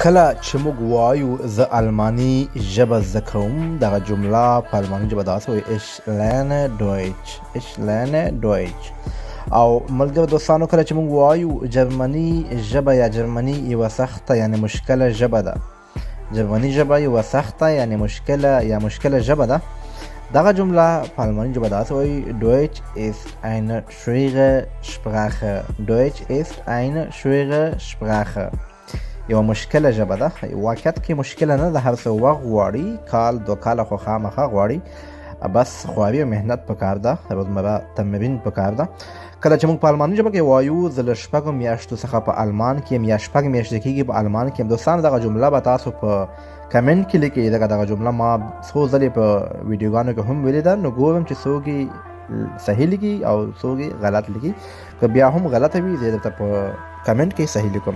کله چې موږ وایو زه الماني ژبه زده کوم، دغه جمله په الماني ژبه داسې وایي ich lerne Deutsch. او ملګرو دوستانو، کله چې موږ وایو جرمني ژبه یا جرمني یوه سخته یعنې مشکله ژبه ده، جرمني ژبه یوه سخته یعنې مشکله ژبه ده، دغه جمله په الماني ژبه داسې وایي Deutsch ist eine schwere Sprache. Deutsch ist eine schwere Sprache. یوه مشکله ژبه ده. واقعیت کې مشکله نه ده، هر څه وخت غواړي، کال 2 کاله خو خامخا غواړي، بس خواري او محنت پکار ده، روزمره تمرین پکار ده. کله چې موږ په الماني ژبه کې وایو زه له 6 میاشتو څخه په المان کې یم یا 6 میاشتې کېږي په المان کې یم، دوستانو دغه جمله به تاسو په کمنټ کې لیکئ. دغه جمله ما څو ځلې په ویډیوګانو کې هم ویلې ده، نو ګورم چې څوک صحیح لیکي او څوک غلط لیکي. که بیا هم غلطه وي زه درته په کمنټ کې صحیح لیکم.